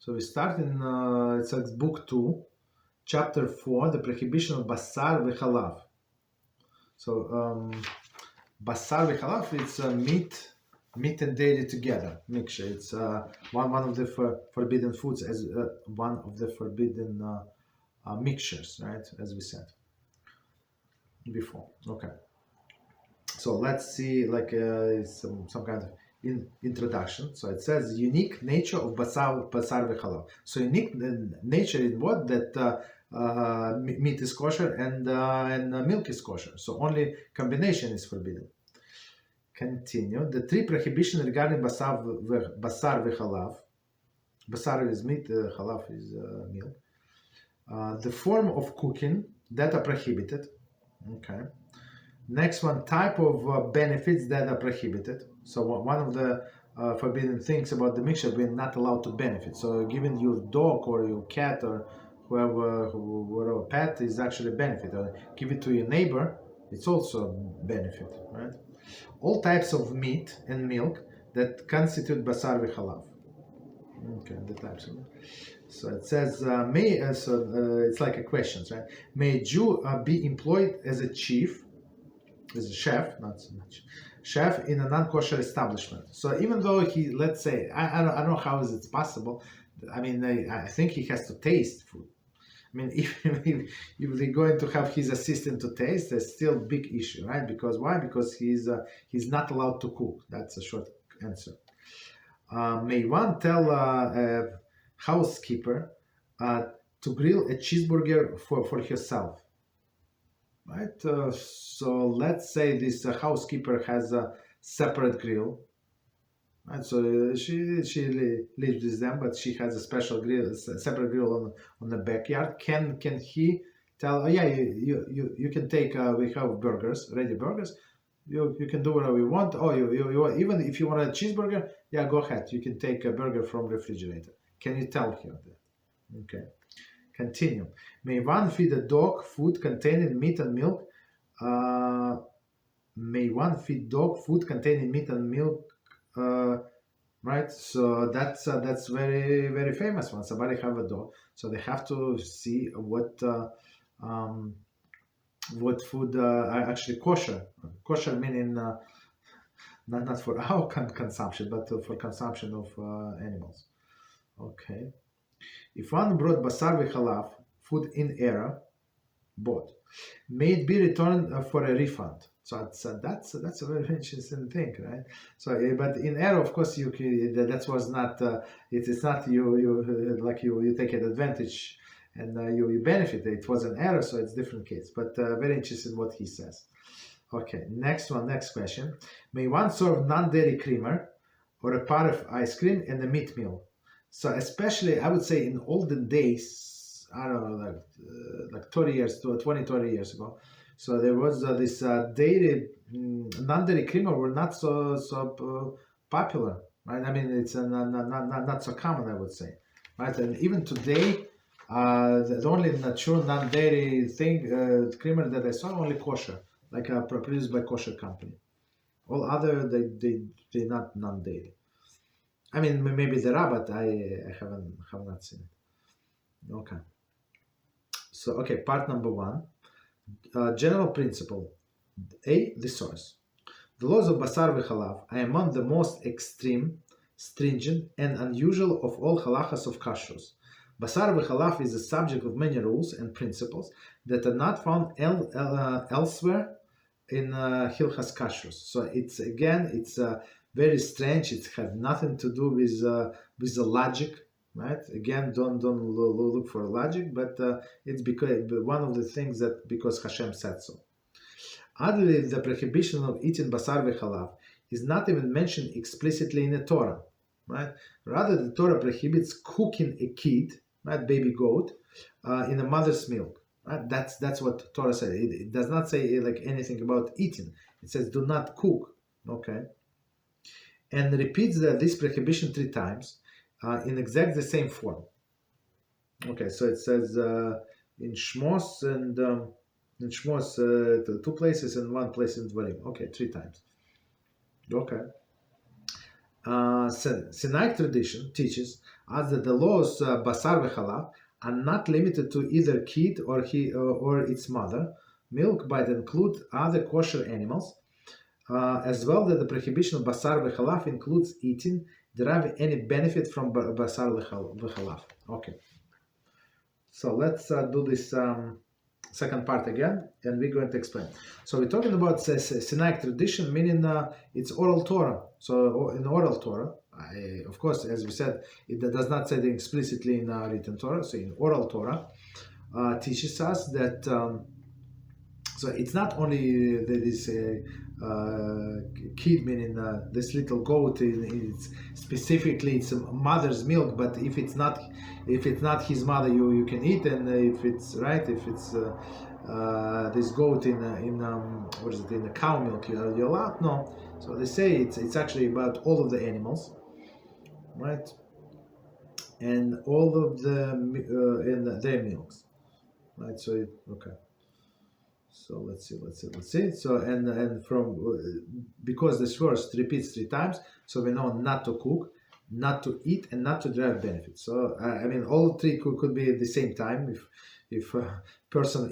So we start in it's like book 2, chapter 4, the prohibition of basar v'chalav. So basar v'chalav, it's meat and dairy together mixture. It's one of the forbidden foods, as one of the forbidden mixtures, right? As we said before. Okay. So let's see, like some kind of introduction. So it says unique nature of basar v'chalav. So unique nature in what? That meat is kosher and milk is kosher. So only combination is forbidden. Continue. The 3 prohibitions regarding basar v'chalav. Basar is meat, chalav is milk. The form of cooking that are prohibited. Okay. Next one, type of benefits that are prohibited. So one of the forbidden things about the mixture, we're not allowed to benefit. So giving your dog or your cat or whoever pet is actually a benefit. Or give it to your neighbor, it's also a benefit, right? All types of meat and milk that constitute basar v'chalav. Okay, the types of meat. So it says, it's like a question, right? May a Jew be employed as a chief, as a chef, not so much, chef in a non-kosher establishment. So even though he, let's say, I don't know how is it possible. I mean, I think he has to taste food. I mean, if they're going to have his assistant to taste, there's still a big issue, right? Because why? Because he's not allowed to cook. That's a short answer. May one tell a housekeeper to grill a cheeseburger for herself, right? So let's say this housekeeper has a separate grill, right? So she lives with them, but she has a special grill, a separate grill on the backyard. Can he tell? Oh yeah, you can take. We have burgers, ready burgers. You can do whatever you want. Oh, you even if you want a cheeseburger, yeah, go ahead. You can take a burger from refrigerator. Can you tell her that? Okay. Continue. May one feed a dog food containing meat and milk? May one feed dog food containing meat and milk? Right. So that's very, very famous one. Somebody have a dog, so they have to see what food are actually kosher. Kosher meaning not for our consumption, but for consumption of animals. Okay. If one brought basar v'chalav, food in error, bought, may it be returned for a refund. So that's a very interesting thing, right? So, but in error, of course, that was not. It is not you take an advantage and you benefit. It was an error, so it's a different case. But very interesting what he says. Okay, next question. May one serve non-dairy creamer or a pot of ice cream and a meat meal? So especially, I would say in olden days, I don't know, like 30 years ago. So there was this dairy, non-dairy creamer were not so popular, right? I mean, it's not so common, I would say, right? And even today, the only natural non-dairy thing creamer that I saw only kosher, like produced by kosher company. All other they not non-dairy. I mean, maybe there are, but I have not seen it. Okay. So, okay, part number 1. General principle. A. The source. The laws of basar v'chalav are among the most extreme, stringent, and unusual of all halachos of Kashrut. Basar v'chalav is the subject of many rules and principles that are not found elsewhere in Hilchas Kashrut. So it's very strange. It has nothing to do with the logic, right? Again, don't look for logic, but it's because one of the things that because HaShem said so. Oddly, the prohibition of eating basar v'chalav is not even mentioned explicitly in the Torah, right? Rather, the Torah prohibits cooking a kid, right, baby goat, in a mother's milk. Right? That's what Torah says. It does not say like anything about eating. It says do not cook. Okay. And repeats this prohibition 3 times in exactly the same form. Okay, so it says in Shmos and in Shmos 2 places and 1 place in Dvarim. Okay, 3 times. Okay. Sinaitic tradition teaches adds that the laws basar v'chalav are not limited to either kid or its mother, milk, but include other kosher animals, as well that the prohibition of basar v'chalav includes eating, deriving any benefit from basar v'chalav. Okay. So let's do this second part again, and we're going to explain. So we're talking about Sinaitic tradition, meaning it's oral Torah. So in oral Torah, of course, as we said, it does not say it explicitly in written Torah. So in oral Torah, teaches us that. So it's not only that this kid, meaning this little goat, it's specifically it's mother's milk. But if it's not his mother, you can eat, and if it's this goat in what is it, in the cow milk, you're allowed. No. So they say it's actually about all of the animals, right? And all of the in their milks, right? So okay. So let's see. So and from because this verse repeats 3 times, so we know not to cook, not to eat, and not to derive benefits. So I mean, all 3 could be at the same time. If a person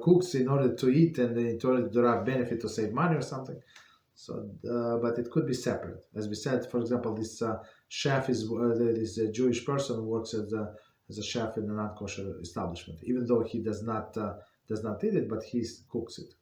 cooks in order to eat and in order to derive benefit to save money or something. So, but it could be separate. As we said, for example, this chef is this Jewish person who works as a chef in a non-kosher establishment, even though he does not eat it, but he cooks it.